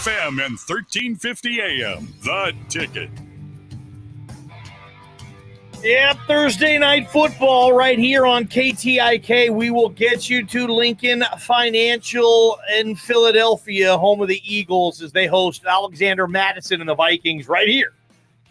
FM and 1350 AM. The Ticket. Yeah, Thursday night football right here on KTIK. We will get you to Lincoln Financial in Philadelphia, home of the Eagles, as they host Alexander Madison and the Vikings right here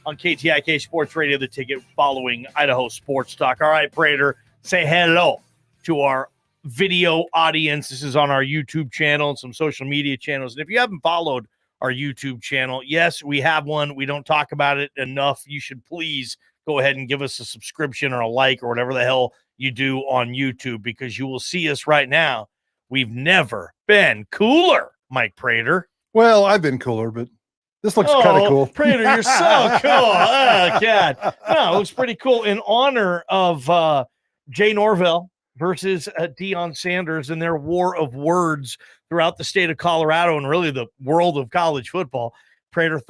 on KTIK Sports Radio, The Ticket, following Idaho Sports Talk. All right, Prater, say hello to our video audience. This is on our YouTube channel and some social media channels. And if you haven't followed our YouTube channel, yes, we have one. We don't talk about it enough. You should please go ahead and give us a subscription or a like or whatever the hell you do on YouTube, because you will see us right now. We've never been cooler, Mike Prater. Well, I've been cooler, but this looks kind of cool. Prater, you're so cool. Oh, God. No, it looks pretty cool. In honor of Jay Norvell versus Deion Sanders and their war of words throughout the state of Colorado and really the world of college football, Prater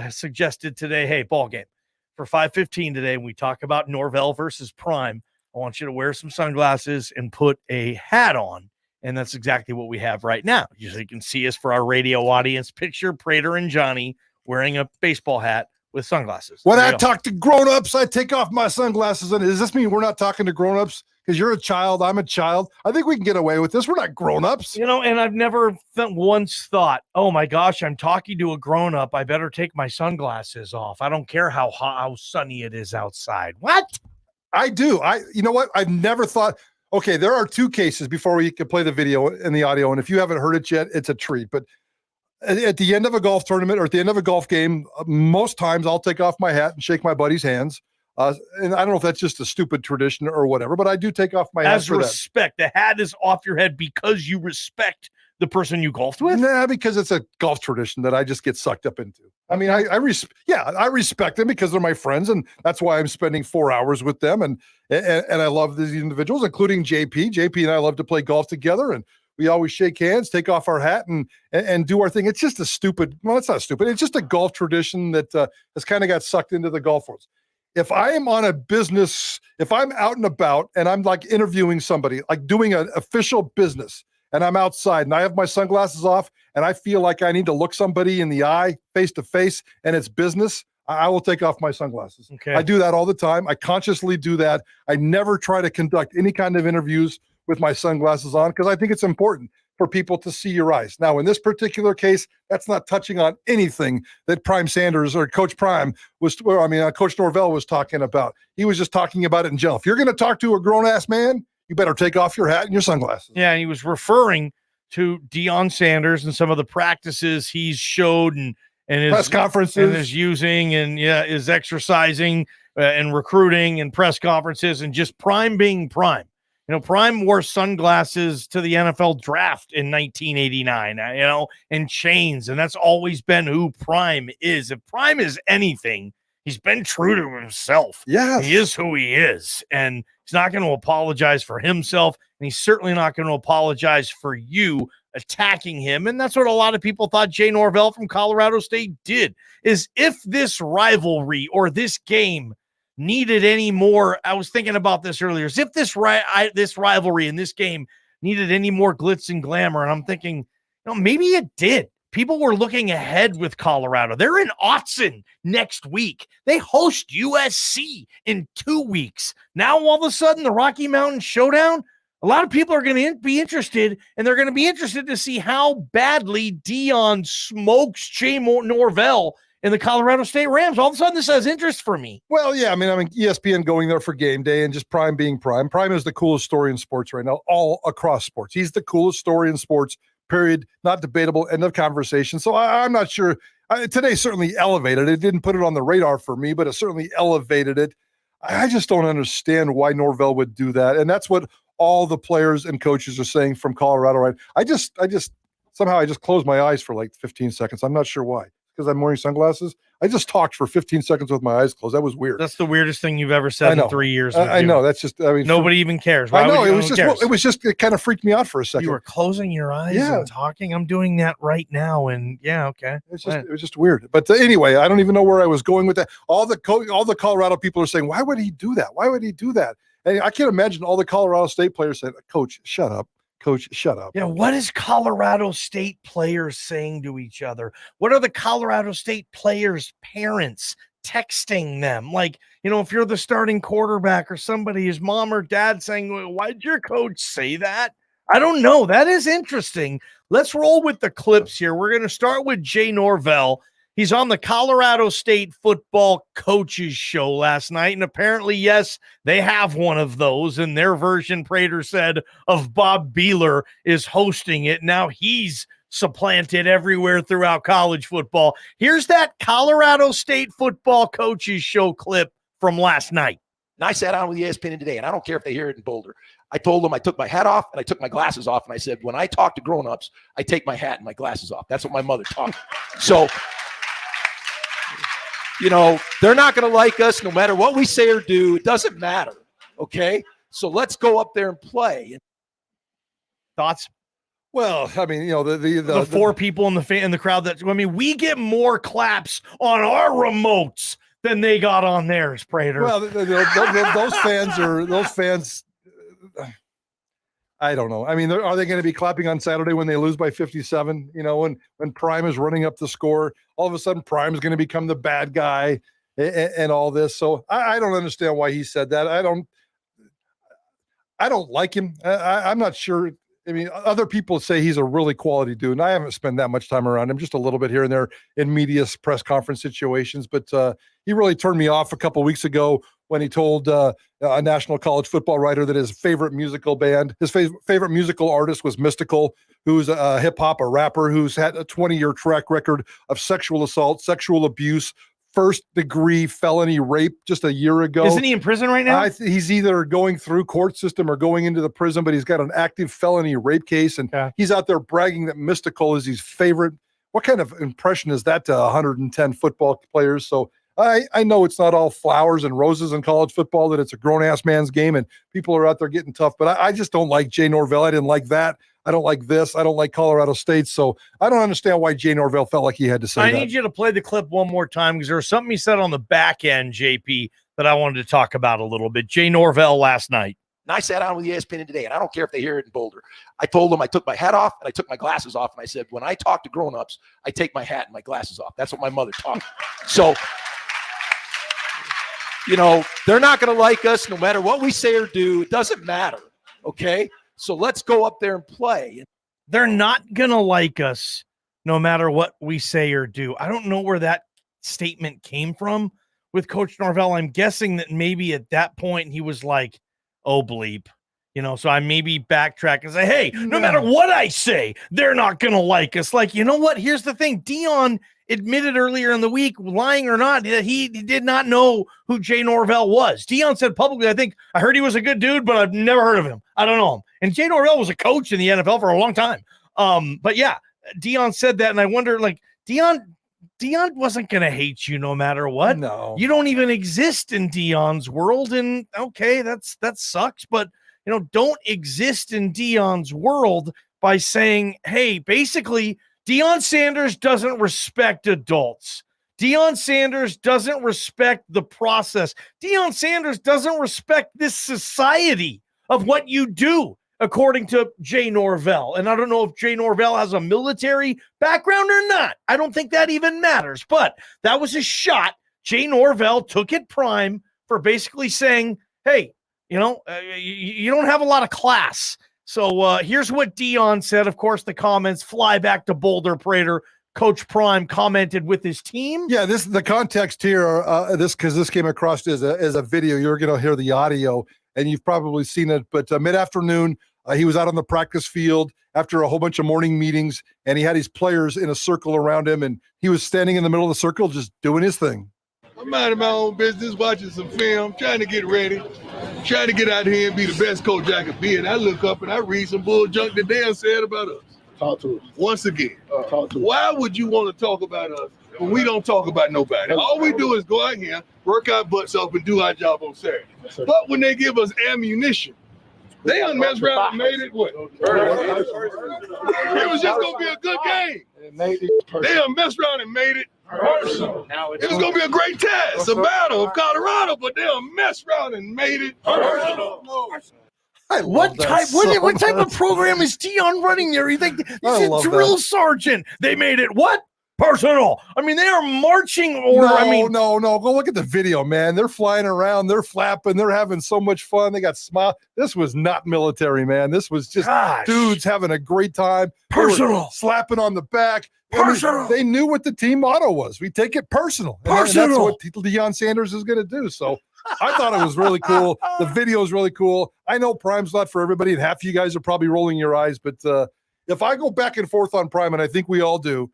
suggested today, hey, ball game. For 5:15 today, when we talk about Norvell versus Prime, I want you to wear some sunglasses and put a hat on. And that's exactly what we have right now. You can see us for our radio audience. Picture Prater and Johnny wearing a baseball hat with sunglasses. When I talk to grown-ups, I take off my sunglasses. And does this mean we're not talking to grown-ups? Because you're a child, I'm a child. I think we can get away with this. We're not grown-ups. And I've never once thought, oh, my gosh, I'm talking to a grown-up. I better take my sunglasses off. I don't care how sunny it is outside. What? I do. You know what? I've never thought, okay, there are two cases before we can play the video and the audio. And if you haven't heard it yet, it's a treat. But at the end of a golf tournament or at the end of a golf game, most times I'll take off my hat and shake my buddy's hands. And I don't know if that's just a stupid tradition or whatever, but I do take off my hat as respect. The hat is off your head because you respect the person you golfed with? Nah, because it's a golf tradition that I just get sucked up into. I mean, I respect them because they're my friends, and that's why I'm spending 4 hours with them. And I love these individuals, including JP. JP and I love to play golf together, and we always shake hands, take off our hat, and do our thing. It's just it's not stupid. It's just a golf tradition that has kind of got sucked into the golf world. If I am on a business, if I'm out and about and I'm like interviewing somebody, like doing an official business, and I'm outside and I have my sunglasses off and I feel like I need to look somebody in the eye face to face and it's business, I will take off my sunglasses. Okay. I do that all the time. I consciously do that. I never try to conduct any kind of interviews with my sunglasses on because I think it's important for people to see your eyes. Now, in this particular case, that's not touching on anything that Prime Sanders or Coach Prime Coach Norvell was talking about. He was just talking about it in general. If you're going to talk to a grown-ass man, you better take off your hat and your sunglasses. Yeah, and he was referring to Deion Sanders and some of the practices he's showed and his press conferences and is using and is exercising and recruiting and press conferences and just Prime being Prime. Prime wore sunglasses to the NFL draft in 1989, and chains, and that's always been who Prime is. If Prime is anything, he's been true to himself. Yes. He is who he is, and he's not going to apologize for himself, and he's certainly not going to apologize for you attacking him, and that's what a lot of people thought Jay Norvell from Colorado State did, is if this rivalry or this game needed any more, I was thinking about this earlier, as if this rivalry in this game needed any more glitz and glamour, and I'm thinking, maybe it did. People were looking ahead with Colorado. They're in Autzen next week. They host USC in 2 weeks. Now, all of a sudden, the Rocky Mountain Showdown, a lot of people are going to be interested, and they're going to be interested to see how badly Deion smokes Jay Norvell in the Colorado State Rams. All of a sudden, this has interest for me. Well, yeah, I mean, ESPN going there for game day and just Prime being Prime. Prime is the coolest story in sports right now, all across sports. He's the coolest story in sports, period. Not debatable, end of conversation. So I'm not sure. Today certainly elevated it. It didn't put it on the radar for me, but it certainly elevated it. I just don't understand why Norvell would do that. And that's what all the players and coaches are saying from Colorado, right? I just somehow closed my eyes for like 15 seconds. I'm not sure why. Because I'm wearing sunglasses. I just talked for 15 seconds with my eyes closed. That was weird. That's the weirdest thing you've ever said in 3 years. I know. That's just, nobody even cares. Why it kind of freaked me out for a second. You were closing your eyes and talking. I'm doing that right now. And okay. It was just weird. But anyway, I don't even know where I was going with that. All the Colorado people are saying, why would he do that? Why would he do that? And I can't imagine all the Colorado State players saying, Coach, shut up. Coach, shut up. Yeah, what is Colorado State players saying to each other? What are the Colorado State players' parents texting them? Like, if you're the starting quarterback or somebody, his mom or dad saying, well, why'd your coach say that? I don't know. That is interesting. Let's roll with the clips here. We're going to start with Jay Norvell. He's on the Colorado State football coaches show last night. And apparently, yes, they have one of those. And their version, Prater said, of Bob Beeler is hosting it. Now he's supplanted everywhere throughout college football. Here's that Colorado State football coaches show clip from last night. And I sat down with ESPN today, and I don't care if they hear it in Boulder. I told them I took my hat off and I took my glasses off. And I said, when I talk to grown-ups, I take my hat and my glasses off. That's what my mother taught me. So, they're not going to like us no matter what we say or do. It doesn't matter. Okay? So let's go up there and play. Thoughts? Well, I mean, the four people in the crowd we get more claps on our remotes than they got on theirs, Prater. Well, those fans. I don't know. I mean, are they going to be clapping on Saturday when they lose by 57? When Prime is running up the score, all of a sudden Prime is going to become the bad guy and all this. So I don't understand why he said that. I don't like him. I'm not sure. I mean, other people say he's a really quality dude, and I haven't spent that much time around him, just a little bit here and there in media press conference situations. But he really turned me off a couple of weeks ago when he told a national college football writer that his favorite musical band, his favorite musical artist was Mystical, who's a hip-hop, a rapper who's had a 20-year track record of sexual assault, sexual abuse, first-degree felony rape just a year ago. Isn't he in prison right now? He's either going through court system or going into the prison, but he's got an active felony rape case, and he's out there bragging that Mystical is his favorite. What kind of impression is that to 110 football players? So I know it's not all flowers and roses in college football, that it's a grown-ass man's game, and people are out there getting tough, but I just don't like Jay Norvell. I didn't like that. I don't like this. I don't like Colorado State. So I don't understand why Jay Norvell felt like he had to say that. I need you to play the clip one more time because there was something he said on the back end, JP, that I wanted to talk about a little bit. Jay Norvell last night. And I sat down with ESPN today, and I don't care if they hear it in Boulder. I told them I took my hat off and I took my glasses off. And I said, when I talk to grown-ups, I take my hat and my glasses off. That's what my mother taught me. So, they're not going to like us no matter what we say or do. It doesn't matter. Okay? So let's go up there and play. They're not going to like us no matter what we say or do. I don't know where that statement came from with Coach Norvell. I'm guessing that maybe at that point he was like, oh, bleep. So I maybe backtrack and say, hey, no matter what I say, they're not going to like us. Like, you know what? Here's the thing. Deion admitted earlier in the week, lying or not, that he did not know who Jay Norvell was. Deion said publicly, I heard he was a good dude, but I've never heard of him. I don't know him. And Jay Norvell was a coach in the NFL for a long time. But yeah, Deion said that, and I wonder, like, Deion wasn't going to hate you no matter what. No. You don't even exist in Deion's world, and okay, that sucks, but don't exist in Deion's world by saying, hey, basically, Deion Sanders doesn't respect adults. Deion Sanders doesn't respect the process. Deion Sanders doesn't respect this society of what you do, according to Jay Norvell. And I don't know if Jay Norvell has a military background or not. I don't think that even matters. But that was a shot. Jay Norvell took it prime for basically saying, hey, you don't have a lot of class. So here's what Deion said. Of course, the comments fly back to Boulder. Prater. Coach Prime commented with his team. Yeah, the context here, because this came across as a video. You're going to hear the audio, and you've probably seen it. But mid-afternoon, he was out on the practice field after a whole bunch of morning meetings, and he had his players in a circle around him, and he was standing in the middle of the circle just doing his thing. I'm minding my own business, watching some film, trying to get ready, trying to get out here and be the best coach I could be. And I look up and I read some bull junk that Deion said about us. Talk to us. Once again, talk to us. Why would you want to talk about us when we don't talk about nobody? All we do is go out here, work our butts off, and do our job on Saturday. But when they give us ammunition, they done messed around and made it what? It was just going to be a good game. They done messed around and made it personal. It was going to be a great test, a battle of Colorado, but they done messed around and made it personal. What type of program is Deion running there? You think he's a drill sergeant? They made it what? Personal. I mean, they are marching order. No. Go look at the video, man. They're flying around. They're flapping. They're having so much fun. They got smile. This was not military, man. This was just dudes having a great time. Personal. Slapping on the back. Personal. They knew what the team motto was. We take it personal. Personal. And that's what Deion Sanders is going to do. So I thought it was really cool. The video is really cool. I know Prime's not for everybody, and half of you guys are probably rolling your eyes. But if I go back and forth on Prime, and I think we all do,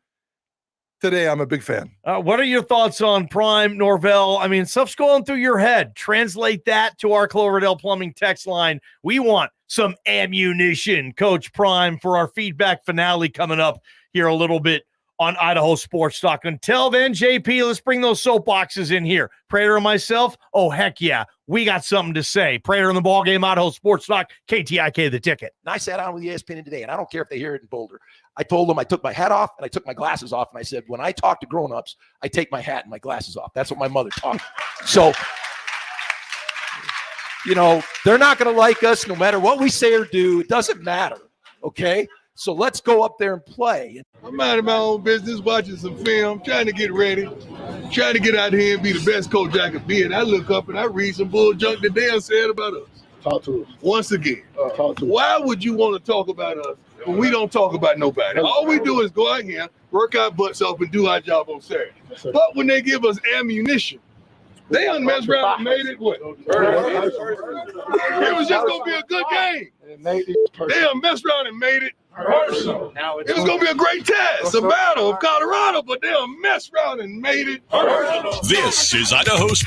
today, I'm a big fan. What are your thoughts on Prime, Norvell? I mean, stuff's going through your head. Translate that to our Cloverdale Plumbing text line. We want some ammunition, Coach Prime, for our feedback finale coming up here a little bit on Idaho Sports Talk. Until then, JP, let's bring those soapboxes in here. Prater and myself, oh, heck yeah, we got something to say. Prater in the Ballgame, Idaho Sports Talk, KTIK, The Ticket. And I sat down with ESPN today, and I don't care if they hear it in Boulder. I told them I took my hat off and I took my glasses off, and I said, when I talk to grown-ups, I take my hat and my glasses off. That's what my mother taught me. So, they're not going to like us no matter what we say or do. It doesn't matter, okay? So let's go up there and play. I'm out of my own business, watching some film, trying to get ready, trying to get out here and be the best coach I could be. And I look up and I read some bull junk that Deion said about us. Talk to us. Once again, talk to us. Why would you want to talk about us when we don't talk about nobody? All we do is go out here, work our butts off, and do our job on Saturday. But when they give us ammunition, they messed around and made it what? It was just going to be a good game. They messed around and made it personal. It was going to be a great test, a battle of Colorado, but they messed around and made it personal. This is Idaho Sports.